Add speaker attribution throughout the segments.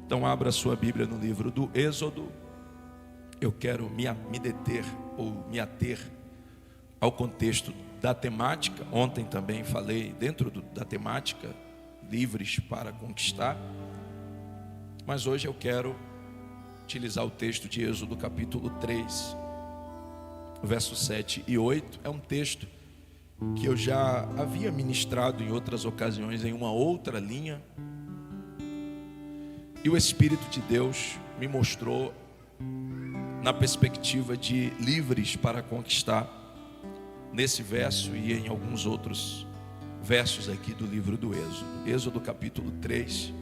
Speaker 1: Então abra sua Bíblia no livro do Êxodo. Eu quero me deter ou me ater ao contexto da temática. Ontem também falei dentro da temática, livres para conquistar. Mas hoje eu quero utilizar o texto de Êxodo capítulo 3, versos 7 e 8. É um texto que eu já havia ministrado em outras ocasiões em uma outra linha. E o Espírito de Deus me mostrou na perspectiva de livres para conquistar, nesse verso e em alguns outros versos aqui do livro do Êxodo. Êxodo capítulo 3,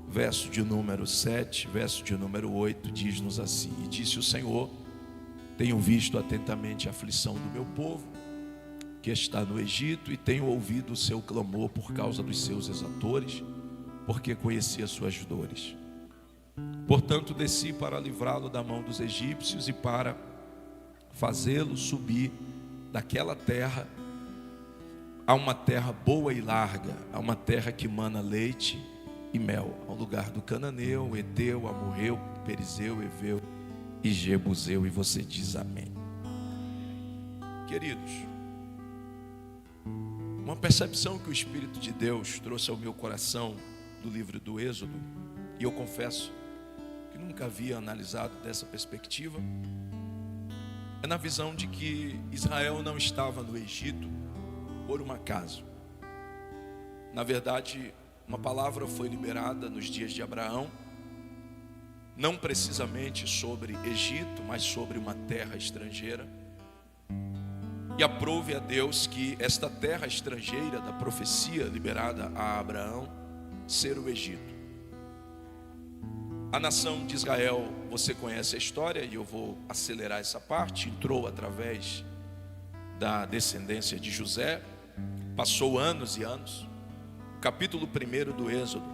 Speaker 1: verso de número 7, verso de número 8, diz-nos assim: E disse o Senhor: Tenho visto atentamente a aflição do meu povo, que está no Egito, e tenho ouvido o seu clamor por causa dos seus exatores, porque conheci as suas dores. Portanto, desci para livrá-lo da mão dos egípcios e para fazê-lo subir daquela terra a uma terra boa e larga, a uma terra que mana leite e mel, ao lugar do cananeu, Eteu, Amorreu, Perizeu, Eveu e Jebuseu. E você diz amém. Queridos, uma percepção que o Espírito de Deus trouxe ao meu coração do livro do Êxodo, e eu confesso que nunca havia analisado dessa perspectiva, é na visão de que Israel não estava no Egito por um acaso. Na verdade, uma palavra foi liberada nos dias de Abraão, não precisamente sobre Egito, mas sobre uma terra estrangeira. E aprove a Deus que esta terra estrangeira da profecia liberada a Abraão ser o Egito. A nação de Israel, você conhece a história e eu vou acelerar essa parte. Entrou através da descendência de José, passou anos e anos. O capítulo 1 do Êxodo,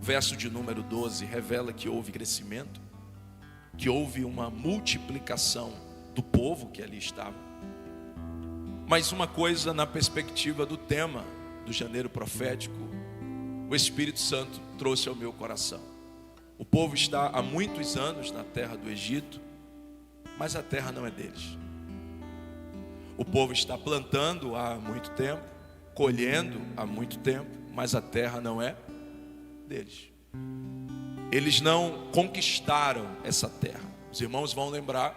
Speaker 1: verso de número 12, revela que houve crescimento, que houve uma multiplicação do povo que ali estava. Mas uma coisa na perspectiva do tema do janeiro profético, o Espírito Santo trouxe ao meu coração. O povo está há muitos anos na terra do Egito, mas a terra não é deles. O povo está plantando há muito tempo, colhendo há muito tempo, mas a terra não é deles. Eles não conquistaram essa terra. Os irmãos vão lembrar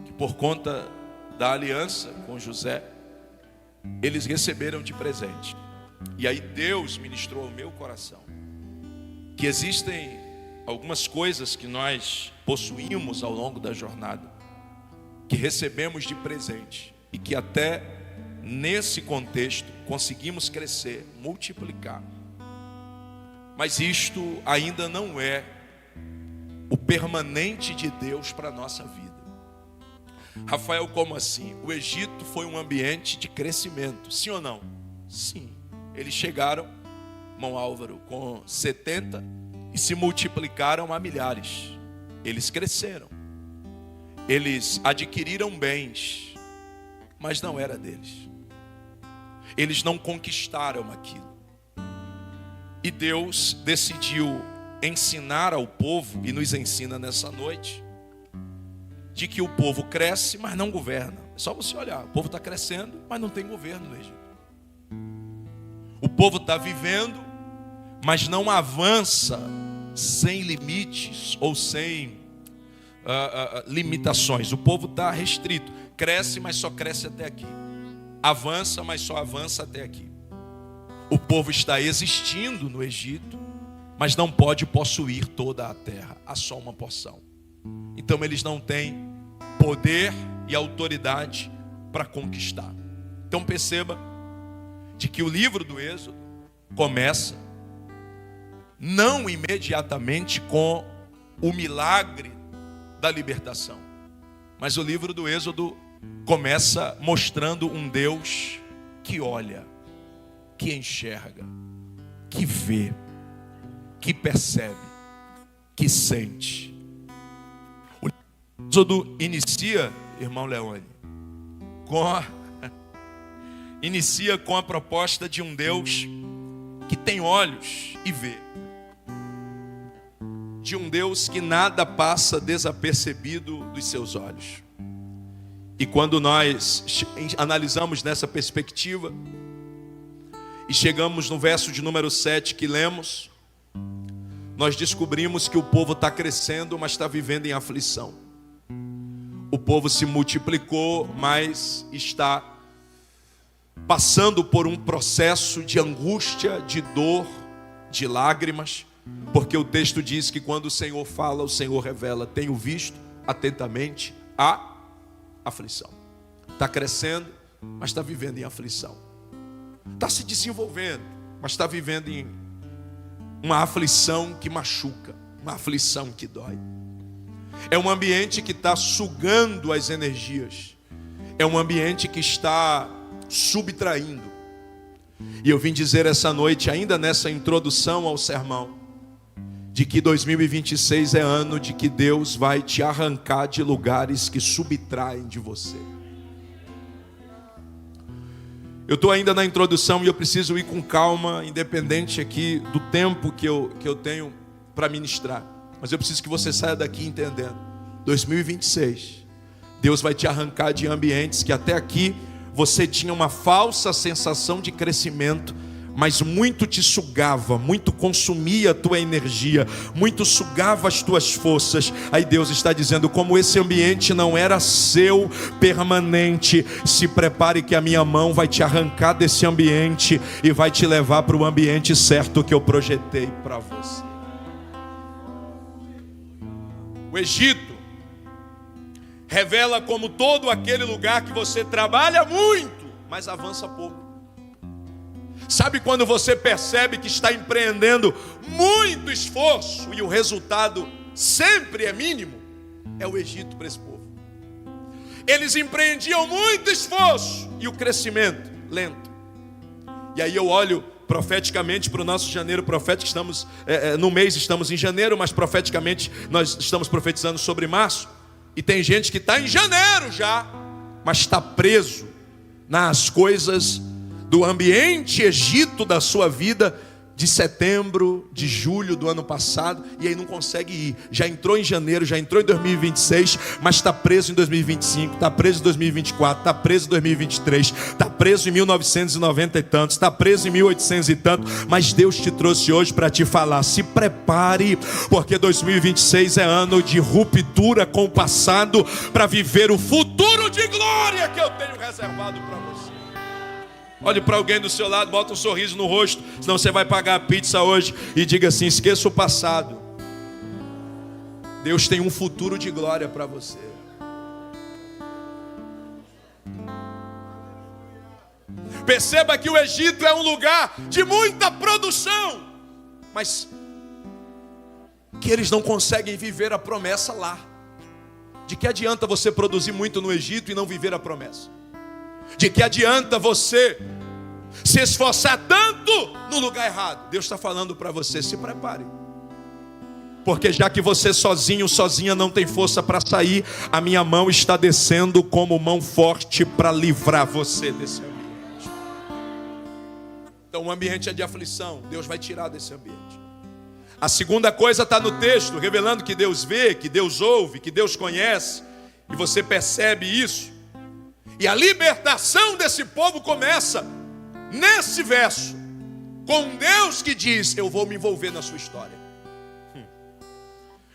Speaker 1: que por conta da aliança com José, eles receberam de presente. E aí Deus ministrou ao meu coração que existem algumas coisas que nós possuímos ao longo da jornada, que recebemos de presente e que até nesse contexto conseguimos crescer, multiplicar. Mas isto ainda não é o permanente de Deus para a nossa vida. Rafael, como assim? O Egito foi um ambiente de crescimento, sim ou não? Sim. Eles chegaram, irmão Álvaro, com 70 e se multiplicaram a milhares. Eles cresceram. Eles adquiriram bens, mas não era deles. Eles não conquistaram aquilo. E Deus decidiu ensinar ao povo, e nos ensina nessa noite, de que o povo cresce, mas não governa. É só você olhar, o povo está crescendo, mas não tem governo no Egito. O povo está vivendo, mas não avança sem limites ou sem limitações. O povo está restrito, cresce, mas só cresce até aqui. Avança, mas só avança até aqui. O povo está existindo no Egito, mas não pode possuir toda a terra, há só uma porção. Então eles não têm poder e autoridade para conquistar. Então perceba de que o livro do Êxodo começa não imediatamente com o milagre da libertação, mas o livro do Êxodo começa mostrando um Deus que olha, que enxerga, que vê, que percebe, que sente. O Êxodo inicia, irmão Leone, inicia com a proposta de um Deus que tem olhos e vê. de um Deus que nada passa desapercebido dos seus olhos. E quando nós analisamos nessa perspectiva e chegamos no verso de número 7 que lemos, nós descobrimos que o povo está crescendo, mas está vivendo em aflição. O povo se multiplicou, mas está passando por um processo de angústia, de dor, de lágrimas, porque o texto diz que quando o Senhor fala, o Senhor revela. Tenho visto atentamente a aflição. Está crescendo, mas está vivendo em aflição. Está se desenvolvendo, mas está vivendo em uma aflição que machuca, uma aflição que dói. É um ambiente que está sugando as energias. É um ambiente que está subtraindo. E eu vim dizer essa noite, ainda nessa introdução ao sermão, de que 2026 é ano de que Deus vai te arrancar de lugares que subtraem de você. Eu estou ainda na introdução e eu preciso ir com calma, independente aqui do tempo que eu tenho para ministrar. Mas eu preciso que você saia daqui entendendo. 2026, Deus vai te arrancar de ambientes que até aqui você tinha uma falsa sensação de crescimento, mas muito te sugava, muito consumia a tua energia, muito sugava as tuas forças. Aí Deus está dizendo, como esse ambiente não era seu permanente, se prepare que a minha mão vai te arrancar desse ambiente e vai te levar para o ambiente certo que eu projetei para você. O Egito revela como todo aquele lugar que você trabalha muito, mas avança pouco. Sabe quando você percebe que está empreendendo muito esforço e o resultado sempre é mínimo? É o Egito para esse povo. Eles empreendiam muito esforço e o crescimento lento. E aí eu olho profeticamente para o nosso janeiro profético. Estamos no mês, estamos em janeiro, mas profeticamente nós estamos profetizando sobre março. E tem gente que está em janeiro já, mas está preso nas coisas do ambiente Egito da sua vida, de setembro, de julho do ano passado, e aí não consegue ir. Já entrou em janeiro, já entrou em 2026, mas está preso em 2025, está preso em 2024, está preso em 2023, está preso em 1990 e tantos, está preso em 1800 e tanto. Mas Deus te trouxe hoje para te falar, se prepare, porque 2026 é ano de ruptura com o passado, para viver o futuro de glória que eu tenho reservado para você. Olhe para alguém do seu lado, bota um sorriso no rosto, senão você vai pagar a pizza hoje, e diga assim, esqueça o passado. Deus tem um futuro de glória para você. Perceba que o Egito é um lugar de muita produção, mas que eles não conseguem viver a promessa lá. De que adianta você produzir muito no Egito e não viver a promessa? De que adianta você se esforçar tanto no lugar errado? Deus está falando para você, se prepare. Porque já que você sozinho, sozinha não tem força para sair, a minha mão está descendo como mão forte para livrar você desse ambiente. Então o ambiente é de aflição, Deus vai tirar desse ambiente. A segunda coisa está no texto, revelando que Deus vê, que Deus ouve, que Deus conhece. E você percebe isso. E a libertação desse povo começa nesse verso, com Deus que diz, eu vou me envolver na sua história.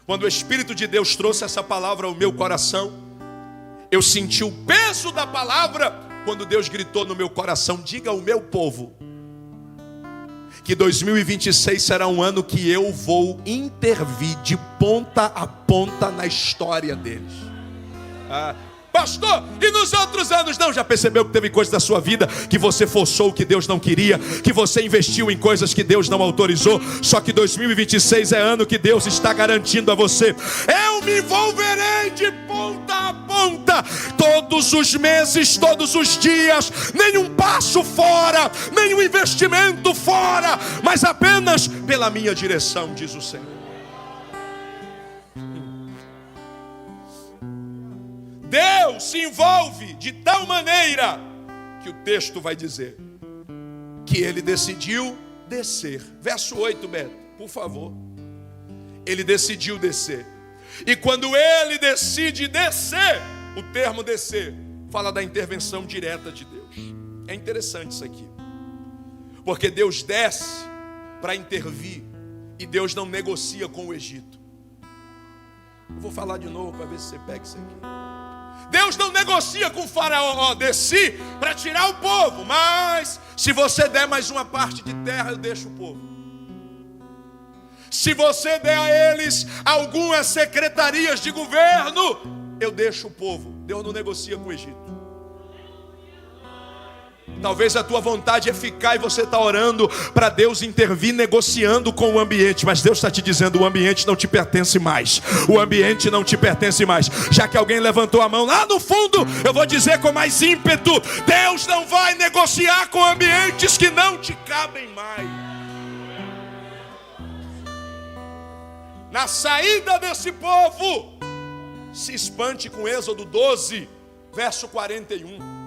Speaker 1: Quando o Espírito de Deus trouxe essa palavra ao meu coração, eu senti o peso da palavra, quando Deus gritou no meu coração, diga ao meu povo, que 2026 será um ano que eu vou intervir de ponta a ponta na história deles. Pastor, e nos outros anos? Não, já percebeu que teve coisas da sua vida que você forçou o que Deus não queria, que você investiu em coisas que Deus não autorizou. Só que 2026 é ano que Deus está garantindo a você, eu me envolverei de ponta a ponta, todos os meses, todos os dias, nenhum passo fora, nenhum investimento fora, mas apenas pela minha direção, diz o Senhor. Deus se envolve de tal maneira que o texto vai dizer que ele decidiu descer. Verso 8, Beto, por favor. ele decidiu descer. E quando ele decide descer, o termo descer fala da intervenção direta de Deus. É interessante isso aqui, porque Deus desce para intervir, e Deus não negocia com o Egito. Eu vou falar de novo para ver se você pega isso aqui. Deus não negocia com o faraó. Desci para tirar o povo, mas se você der mais uma parte de terra, eu deixo o povo. Se você der a eles algumas secretarias de governo, eu deixo o povo. Deus não negocia com o Egito. Talvez a tua vontade é ficar e você está orando para Deus intervir, negociando com o ambiente. Mas Deus está te dizendo, o ambiente não te pertence mais. O ambiente não te pertence mais. Já que alguém levantou a mão lá no fundo, eu vou dizer com mais ímpeto: Deus não vai negociar com ambientes que não te cabem mais. Na saída desse povo, se espante com Êxodo 12, verso 41.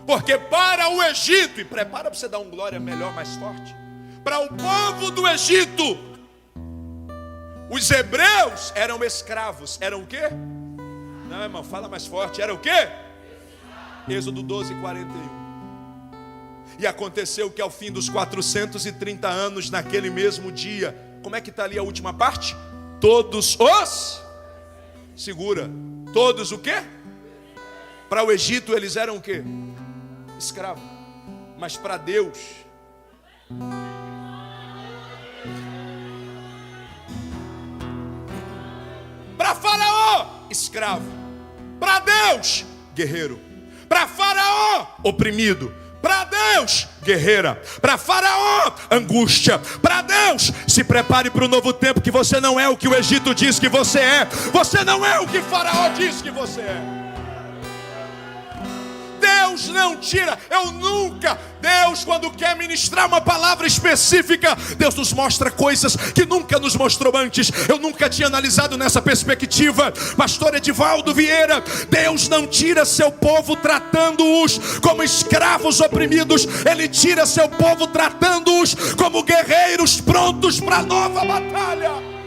Speaker 1: Porque para o Egito, e prepara para você dar um glória melhor, mais forte, para o povo do Egito, os hebreus eram escravos. Eram o quê? Não, irmão, fala mais forte. Era o quê? Êxodo 12, 41. E aconteceu que ao fim dos 430 anos, naquele mesmo dia, como é que está ali a última parte? Todos os... Segura. Todos o quê? Para o Egito eles eram o quê? Escravo. Mas para Deus, para Faraó, escravo. Para Deus, guerreiro. Para Faraó, oprimido. Para Deus, guerreira. Para Faraó, angústia. Para Deus, se prepare para o novo tempo, que você não é o que o Egito diz que você é. Você não é o que Faraó diz que você é. Deus não tira, Deus quando quer ministrar uma palavra específica, Deus nos mostra coisas que nunca nos mostrou antes. Eu nunca tinha analisado nessa perspectiva. Pastor Edivaldo Vieira, Deus não tira seu povo tratando-os como escravos oprimidos. Ele tira seu povo tratando-os como guerreiros prontos para nova batalha.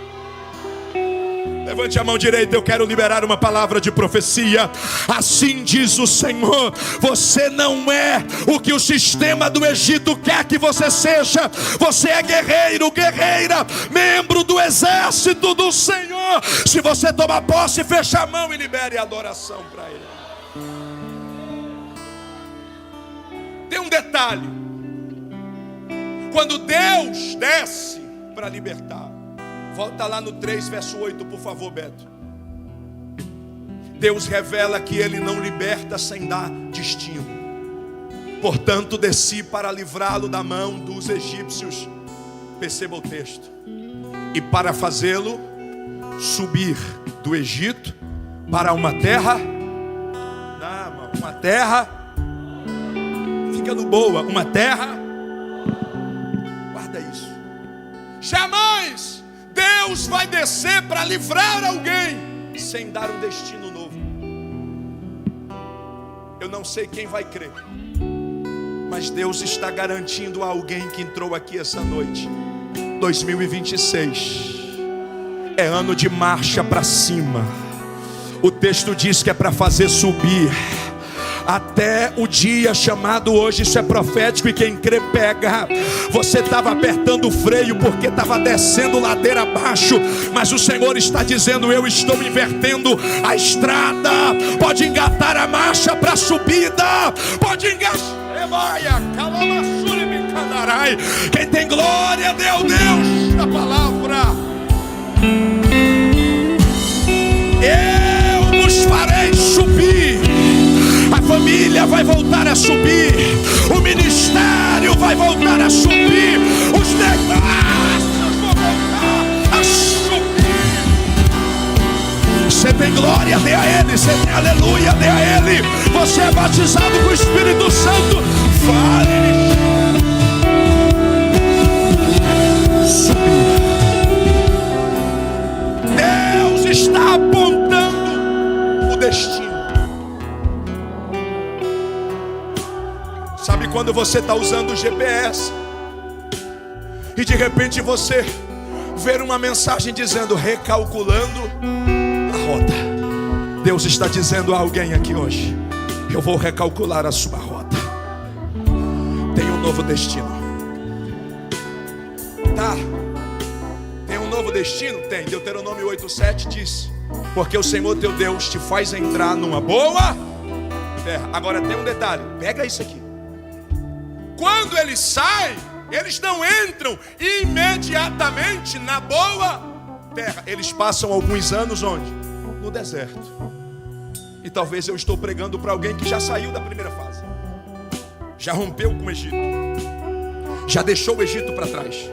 Speaker 1: Levante a mão direita, eu quero liberar uma palavra de profecia. Assim diz o Senhor: você não é o que o sistema do Egito quer que você seja. Você é guerreiro, guerreira, membro do exército do Senhor. Se você tomar posse, feche a mão e libere a adoração para Ele. Tem um detalhe: quando Deus desce para libertar, volta lá no 3, verso 8, por favor, Beto. Deus revela que Ele não liberta sem dar destino. Portanto, desci para livrá-lo da mão dos egípcios. Perceba o texto. E para fazê-lo subir do Egito para uma terra. Não, uma terra. Fica no boa. Uma terra. Guarda isso. Jamais Deus vai descer para livrar alguém sem dar um destino novo. Eu não sei quem vai crer, mas Deus está garantindo a alguém que entrou aqui essa noite: 2026 é ano de marcha para cima. O texto diz que é para fazer subir até o dia chamado hoje. Isso é profético e quem crê pega. Você estava apertando o freio porque estava descendo ladeira abaixo, mas o Senhor está dizendo: eu estou invertendo a estrada. Pode engatar a marcha para a subida. Pode engatar. Quem tem glória, dê ao Deus da palavra. Eu nos farei subir. A família vai voltar a subir. O ministério vai voltar a subir. Os negócios vão voltar a subir. Você tem glória, dê a Ele. Você tem aleluia, dê a Ele. Você é batizado com o Espírito Santo. Fale. Subir. Deus está apontando o destino. Sabe quando você está usando o GPS e de repente você ver uma mensagem dizendo recalculando a rota. Deus está dizendo a alguém aqui hoje: eu vou recalcular a sua rota. Tem um novo destino. Tá? Tem um novo destino? Tem. Deuteronômio 8:7 diz: porque o Senhor teu Deus te faz entrar numa boa terra. Agora tem um detalhe, pega isso aqui. Quando eles saem, eles não entram imediatamente na boa terra. Eles passam alguns anos onde? No deserto. E talvez eu estou pregando para alguém que já saiu da primeira fase, já rompeu com o Egito, já deixou o Egito para trás,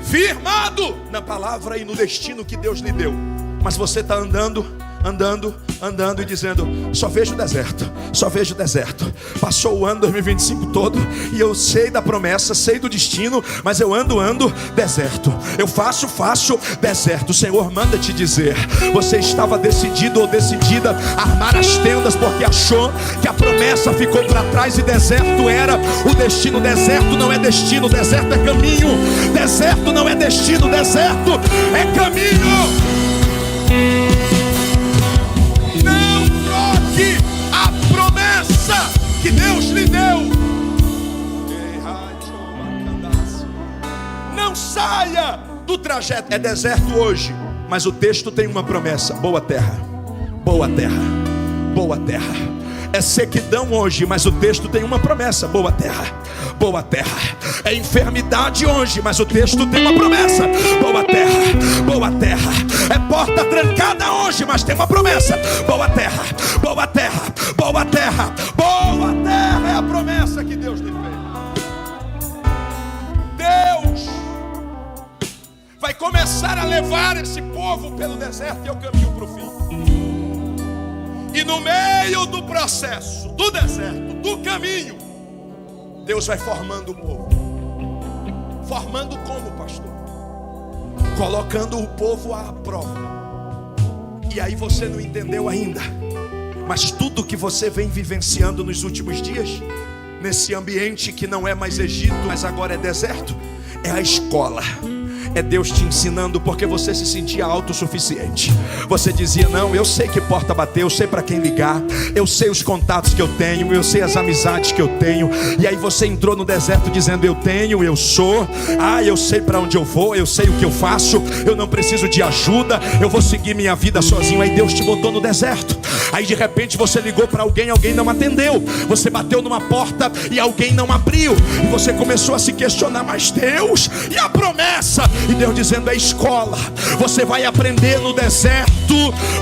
Speaker 1: firmado na palavra e no destino que Deus lhe deu. Mas você está andando e dizendo: só vejo deserto, só vejo deserto. Passou o ano 2025 todo e eu sei da promessa, sei do destino, mas eu ando deserto. Eu faço deserto. O Senhor manda te dizer: você estava decidido ou decidida a armar as tendas porque achou que a promessa ficou para trás e deserto era o destino. Deserto não é destino, deserto é caminho. Deserto não é destino, deserto é caminho. Não troque a promessa que Deus lhe deu. Não saia do trajeto. É deserto hoje, mas o texto tem uma promessa: boa terra, boa terra, boa terra. É sequidão hoje, mas o texto tem uma promessa: boa terra, boa terra. É enfermidade hoje, mas o texto tem uma promessa: boa terra, boa terra. É porta trancada hoje, mas tem uma promessa: boa terra, boa terra, boa terra. Boa terra é a promessa que Deus lhe fez. Deus vai começar a levar esse povo pelo deserto, e é o caminho para o fim. E no meio do processo, do deserto, do caminho, Deus vai formando o povo. Formando como, pastor? Colocando o povo à prova. E aí você não entendeu ainda, mas tudo que você vem vivenciando nos últimos dias, nesse ambiente que não é mais Egito, mas agora é deserto, é a escola. É Deus te ensinando, porque você se sentia autossuficiente. Você dizia: não, eu sei que porta bater, eu sei para quem ligar, eu sei os contatos que eu tenho, eu sei as amizades que eu tenho. E aí você entrou no deserto dizendo: eu tenho, eu sou, eu sei para onde eu vou, eu sei o que eu faço, eu não preciso de ajuda, eu vou seguir minha vida sozinho. Aí Deus te botou no deserto. Aí de repente você ligou para alguém, alguém não atendeu. Você bateu numa porta e alguém não abriu. E você começou a se questionar: mas Deus, e a promessa? E Deus dizendo: é escola. Você vai aprender no deserto.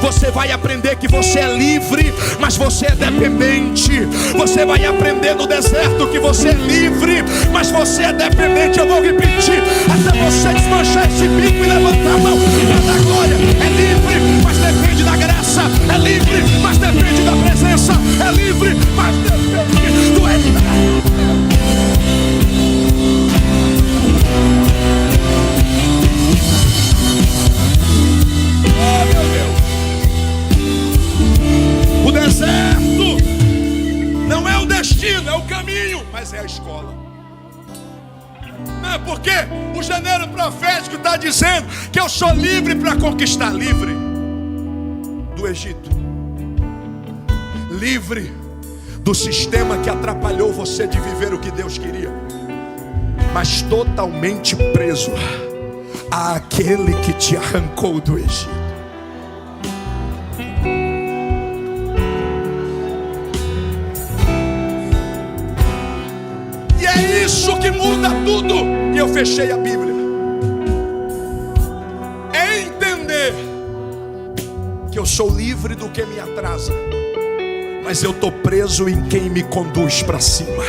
Speaker 1: Você vai aprender que você é livre, mas você é dependente. Você vai aprender no deserto que você é livre, mas você é dependente. Eu vou repetir até você desmanchar esse bico e levantar a mão para dar glória. É livre, mas depende da graça. É livre, mas depende da presença. É livre, mas depende do eterno. O deserto não é o destino, é o caminho, mas é a escola. Não é porque o janeiro profético está dizendo que eu sou livre para conquistar. Livre do Egito, livre do sistema que atrapalhou você de viver o que Deus queria, mas totalmente preso àquele que te arrancou do Egito. Isso que muda tudo. E eu fechei a Bíblia. É entender que eu sou livre do que me atrasa, mas eu estou preso em quem me conduz para cima.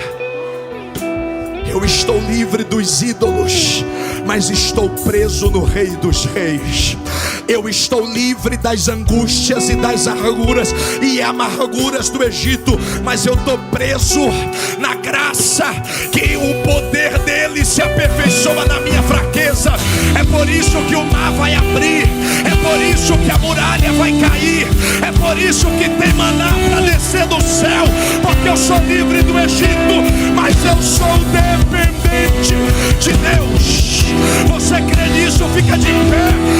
Speaker 1: Eu estou livre dos ídolos, mas estou preso no Rei dos Reis. Eu estou livre das angústias e das amarguras do Egito, mas eu estou preso na graça, que o poder dele se aperfeiçoa na minha fraqueza. É por isso que o mar vai abrir, É por isso que a muralha vai cair. É por isso que tem maná para descer do céu. Porque eu sou livre do Egito, mas eu sou dependente de Deus. Você crê nisso? Fica de pé.